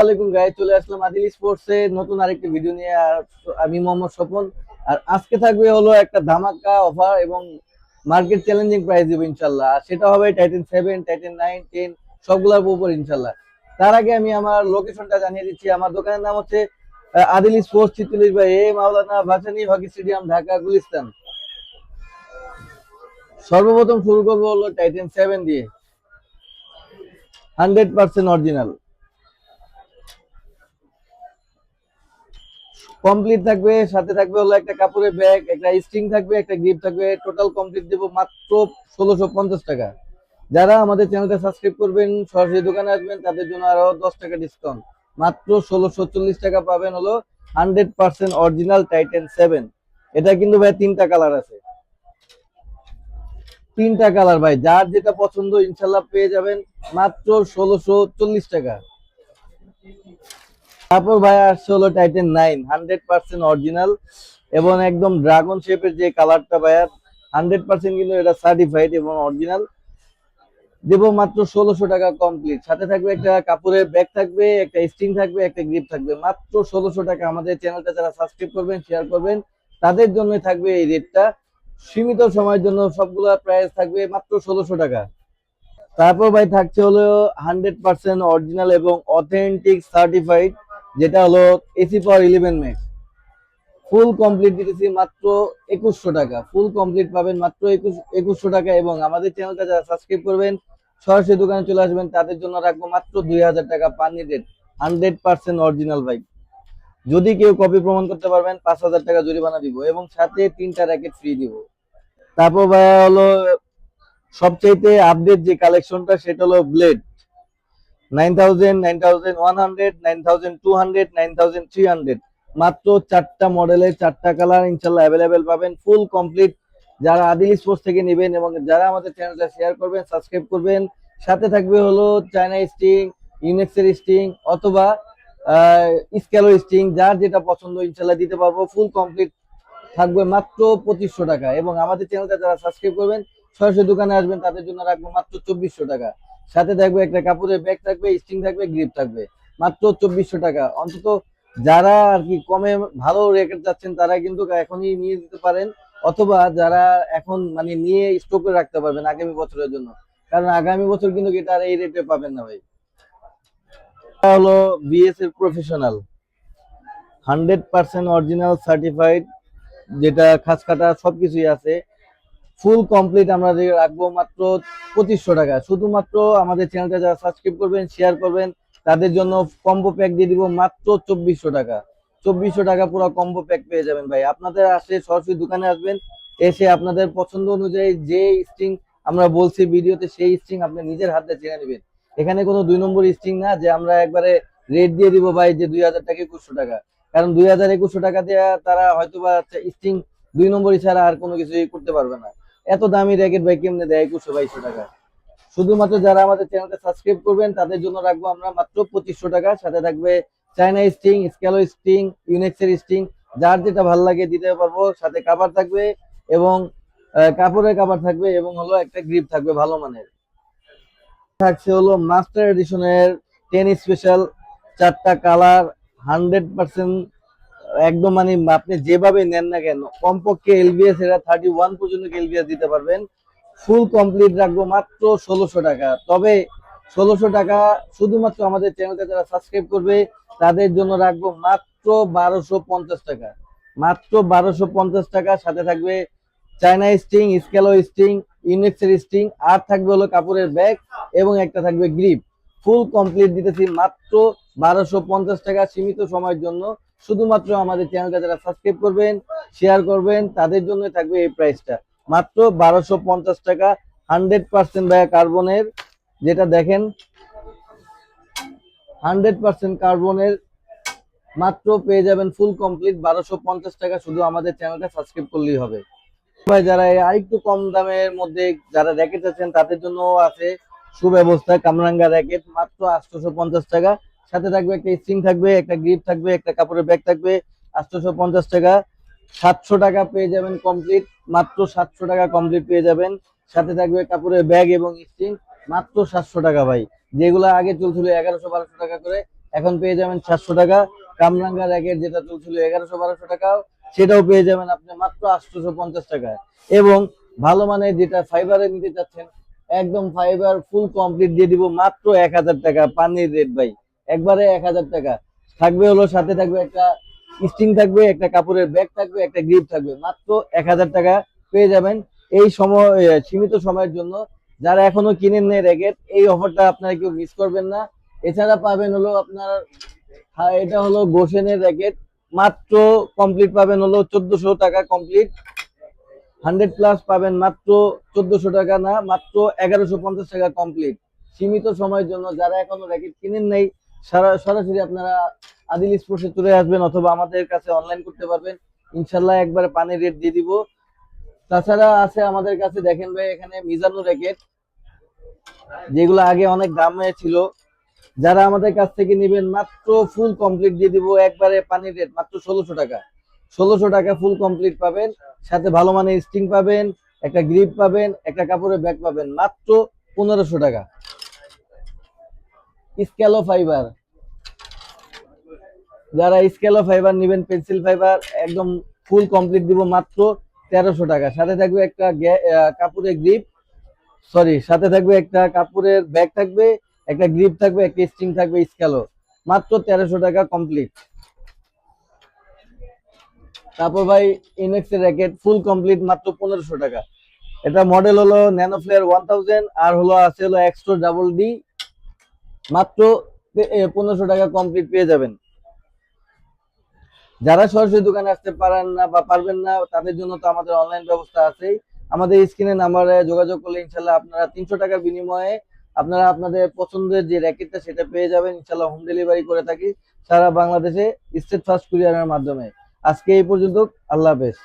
ওয়ালাইকুম গাইস, চলে আসলাম আদিল স্পোর্টস এ নতুন আরেকটি ভিডিও নিয়ে। আর আমি মোহাম্মদ স্বপন। আর আজকে থাকবে হলো একটা ধামাকা অফার এবং মার্কেট চ্যালেঞ্জিং প্রাইস দিব ইনশাল্লাহ। আর সেটা হবে টাইটান 7, টাইটান 9, 10 সবগুলোর উপর ইনশাল্লাহ। তার আগে আমি আমার লোকেশনটা জানিয়ে দিচ্ছি। আমার দোকানের নাম হচ্ছে Adil sports, 46 by A Maulana Bhasani hockey stadium, Dhaka Gulistan. সর্বপ্রথম শুরু করবো হলো টাইটান 7 দিয়ে, 100% অরিজিনাল কমপ্লিট থাকবে। সাথে থাকবে হলো একটা কাপড়ের ব্যাগ, একটা স্ট্রিং থাকবে, একটা গ্রিপ থাকবে। টোটাল কমপ্লিট দেবো মাত্র 1650 টাকা। যারা আমাদের চ্যানেলটা সাবস্ক্রাইব করবেন, সরাসরি দোকানে আসবেন, তাদের জন্য আরো 10 টাকা ডিসকাউন্ট। মাত্র 1640 টাকা পাবেন হলো 100% অরিজিনাল টাইটান 7। এটা কিন্তু ভাই তিনটা কালার আছে, তিনটা কালার ভাই। যার যেটা পছন্দ ইনশাল্লাহ পেয়ে যাবেন মাত্র 1640 টাকা। তারপর ভাই আসছে হলো টাইটান 9, 100% অরিজিনাল এবং একদম ড্রাগন শেপের যে কালারটা ভাইয়া, 100% কিন্তু এটা সার্টিফাইড এবং অরিজিনাল। দেবো মাত্র 1600 টাকা কমপ্লিট। সাথে থাকবে একটা কাপড়ের ব্যাগ থাকবে, একটা স্ট্রিং থাকবে, একটা গ্রিপ থাকবে। মাত্র 1600 টাকা। আমাদের চ্যানেলটা যারা সাবস্ক্রাইব করবেন, শেয়ার করবেন, তাদের জন্য থাকবে এই রেটটা। সীমিত সময়ের জন্য সবগুলা প্রাইস থাকবে মাত্র 1600 টাকা। তারপর ভাই থাকছে হলো 100% অরিজিনাল এবং অথেন্টিক সার্টিফাইড, যেটা হলো এসি পাওয়ার 11 ম্যাক্স। ফুল কমপ্লিট দিতেছি মাত্র 2100 টাকা। ফুল কমপ্লিট পাবেন মাত্র 2100 টাকা। এবং আমাদের চ্যানেলটা যারা সাবস্ক্রাইব করবেন, সরাসরি দোকানে চলে আসবেন, তাদের জন্য রাখবো মাত্র 2000 টাকা পানি রেট। 100% অরিজিনাল ভাই। যদি কেউ কপি প্রমাণ করতে পারবেন 5000 টাকা জরিমানা দিব এবং সাথে 3টা র্যাকেট ফ্রি দিব। তারপর ভাই হলো সবচাইতে আপডেট যে কালেকশনটা, সেটা হলো ব্লেড 9000, 9100, 9200, 9300। মাত্র 4টা মডেলের 4টা কালার ইনশাল্লাহ অ্যাভেলেবেল পাবেন। ফুল কমপ্লিট যারা আদিল স্পোর্টস থেকে নেবেন এবং যারা আমাদের চ্যানেলটা শেয়ার করবেন, সাবস্ক্রাইব করবেন, সাথে থাকবে হলো চায়না স্টিং, ইউনেক্সের স্টিং অথবা স্ক্যালো স্টিং, যার যেটা পছন্দ ইনশাল্লাহ দিতে পারবো। ফুল কমপ্লিট থাকবে মাত্র 2500 টাকা। এবং আমাদের চ্যানেলটা যারা সাবস্ক্রাইব করবেন, সরাসরি দোকানে আসবেন, তাদের জন্য রাখবো মাত্র 2400 টাকা। সাথে থাকবে একটা কাপড়ের ব্যাগ থাকবে, স্ট্রিং থাকবে, গ্রিপ থাকবে। মাত্র 2400 টাকা। অন্তত যারা আর কি কমে ভালো রেকেট যাচ্ছেন, তারা কিন্তু এখনই নিয়ে দিতে পারেন। অথবা যারা এখন মানে নিয়ে স্টক করে রাখতে পারবেন আগামী বছরের জন্য, কারণ আগামী বছর কিন্তু এটা আর এই রেটে পাবেন না ভাই। এটা হলো বিএস এর প্রফেশনাল, 100% অরিজিনাল সার্টিফাইড, যেটা খাস কাটা সবকিছুই আছে। ফুল কমপ্লিট আমরা রাখবো মাত্র 2500 টাকা। শুধুমাত্র আমাদের চ্যানেলটা যারা সাবস্ক্রাইব করবেন, শেয়ার করবেন, তাদের জন্য কম্বো প্যাক দিয়ে দিব মাত্র 2400 টাকা। 2400 টাকা পুরো কম্বো প্যাক পেয়ে যাবেন ভাই। আপনাদের আসে সরাসরি দোকানে আসবেন, এসে আপনাদের পছন্দ অনুযায়ী যে স্ট্রিং আমরা বলছি ভিডিওতে, সেই স্ট্রিং আপনি নিজের হাতে চেনে নেবেন। এখানে কোনো 2 নম্বর স্ট্রিং না যে আমরা একবারে রেট দিয়ে দিব ভাই যে 2000 টাকা 2100 টাকা। কারণ 2100 টাকা দিয়ে তারা হয়তোবা স্ট্রিং 2 নম্বরই ছাড়া আর কোনো কিছুই করতে পারবে না। এত দামি র্যাকেট ভাই কেমনে দেয় 2100-2200 টাকা? শুধুমাত্র যারা আমাদের চ্যানেলটা সাবস্ক্রাইব করবেন, তাদের জন্য রাখবো আমরা মাত্র 2500 টাকা। সাথে থাকবে চায়না স্টিং, স্ক্যালো স্টিং, ইউনেক্সের স্টিং, যার যেটা ভালো লাগে দিতে পারবো। সাথে কাভার থাকবে এবং কাপড়ের কাভার থাকবে এবং হলো একটা গ্রিপ থাকবে ভালো মানের। থাকছে হলো মাস্টার এডিশনের 10 স্পেশাল, 4টা কালার, 100% একদম মানে আপনি যেভাবে নেন না কেন, কমপক্ষে এলবিএস এরা 31 পর্যন্ত এলবিএস দিতে পারবেন। ফুল কমপ্লিট রাখবো মাত্র 1600 টাকা। তবে 1600 টাকা শুধুমাত্র আমাদের চ্যানেলটা যারা সাবস্ক্রাইব করবে, তাদের জন্য রাখবো মাত্র 1250 টাকা। মাত্র 1250 টাকা। সাথে থাকবে চায়না স্টিং, স্ক্যালো স্টিং, ইউনিক্সের স্টিং, আর থাকবে হলো কাপড়ের ব্যাগ এবং একটা থাকবে গ্রিপ। ফুল কমপ্লিট দিতেছি মাত্র 1250 টাকা, সীমিত সময়ের জন্য। শুধুমাত্র আমাদের চ্যানেলটা যারা সাবস্ক্রাইব করবেন, শেয়ার করবেন, তাদের জন্য থাকবে এই প্রাইসটা মাত্র 1250 টাকা। 100% ভাইয়া কার্বনের, যেটা দেখেন 100% কার্বনের, মাত্র পেয়ে যাবেন ফুল কমপ্লিট 1250 টাকা। শুধু আমাদের চ্যানেলটা সাবস্ক্রাইব করলেই হবে ভাই। যারা আরেকটু কম দামের মধ্যে যারা র্যাকেট আছেন, তাদের জন্য আছে সুব্যবস্থা কামরাঙ্গা র্যাকেট, মাত্র 850 টাকা। সাথে থাকবে একটা স্ট্রিং থাকবে, একটা গ্রিপ থাকবে, একটা কাপড়ের ব্যাগ থাকবে। 850 টাকা। 700 টাকা পেয়ে যাবেন কমপ্লিট, মাত্র 700 টাকা কমপ্লিট পেয়ে যাবেন। সাথে থাকবে কাপড়ের ব্যাগ এবং স্ট্রিং, মাত্র 700 টাকা ভাই। যেগুলো আগে চলছিল 1100-1200 টাকা করে, এখন পেয়ে যাবেন 400 টাকা। কামরাঙ্গা র্যাকেট যেটা চলছিল 1100-1200 টাকা, সেটাও পেয়ে যাবেন আপনি মাত্র 850 টাকায়। এবং ভালো মানের যেটা ফাইবারে নিতে চাচ্ছেন, একদম ফাইবার ফুল কমপ্লিট দিয়ে দিব মাত্র 1000 টাকা। পানির রেট ভাই, একবারে 1000 টাকা। থাকবে হলো, সাথে থাকবে একটা স্টিং থাকবে, একটা কাপড়ের ব্যাগ থাকবে, একটা গ্রিপ থাকবে, মাত্র 1000 টাকা পেয়ে যাবেন। এই সময় সীমিত সময়ের জন্য যারা এখনো কিনেন নেই র্যাকেট, এই অফারটা আপনারা কেউ মিস করবেন না। এছাড়া পাবেন হলো আপনার, হ্যাঁ, এটা হলো গোসেনের র্যাকেট, মাত্র কমপ্লিট পাবেন হলো 1400 টাকা কমপ্লিট। 100+ পাবেন মাত্র 1400 টাকা, না মাত্র 1150 টাকা কমপ্লিট। সীমিত সময়ের জন্য যারা এখনো র্যাকেট কিনেন নাই, সরাসরি আপনারা আদিল স্পোর্টসে চলে আসবেন অথবা আমাদের কাছে অনলাইন করতে পারবেন। ইনশাল্লাহ একবারে পানির রেট দিয়ে দিব। তাছাড়া আছে আমাদের কাছে, দেখেন ভাই, এখানে মিজানো র্যাকেট, যেগুলো আগে অনেক দামে ছিল। যারা আমাদের কাছ থেকে নেবেন মাত্র ফুল কমপ্লিট দিয়ে দিব, একবারে পানির রেট মাত্র 1600 টাকা। 1600 টাকা ফুল কমপ্লিট পাবেন, সাথে ভালো মানের স্টিং পাবেন, একটা গ্রিপ পাবেন, একটা কাপড়ের ব্যাগ পাবেন, মাত্র 1500 টাকা। স্ক্যালো ফাইবার, যারা স্ক্যালো ফাইবার নেবেন, পেন্সিল ফাইবার, একদম ফুল কমপ্লিট দিব মাত্র 1300 টাকা। সাথে থাকবে একটা কাপড়ের গ্রিপ, সরি, সাথে থাকবে একটা কাপড়ের ব্যাগ থাকবে, একটা গ্রিপ থাকবে, একটা স্ট্রিং থাকবে স্ক্যালো, মাত্র 1300 টাকা কমপ্লিট। তারপর ভাই ইনেক্স এর র্যাকেট ফুল কমপ্লিট মাত্র 1500 টাকা। এটা মডেল হলো ন্যানো ফ্লেয়ার 1000, আর হলো আছে হলো এক্সট্রা ডাবল ডি, মাত্র 1500 টাকা কমপ্লিট পেয়ে যাবেন। যারা সরাসরি দোকানে আসতে পারেন না বা পারবেন না, তাদের জন্য তো আমাদের অনলাইন ব্যবস্থা আছেই। আমাদের স্ক্রিনে নাম্বারে যোগাযোগ করলে ইনশাল্লাহ আপনারা 300 টাকার বিনিময়ে আপনারা আপনাদের পছন্দের যে র্যাকেটটা সেটা পেয়ে যাবেন। ইনশাল্লাহ হোম ডেলিভারি করে থাকি সারা বাংলাদেশে, স্টেট ফার্স্ট কুরিয়ারের মাধ্যমে। আজকে এই পর্যন্ত, আল্লাহ হাফেজ।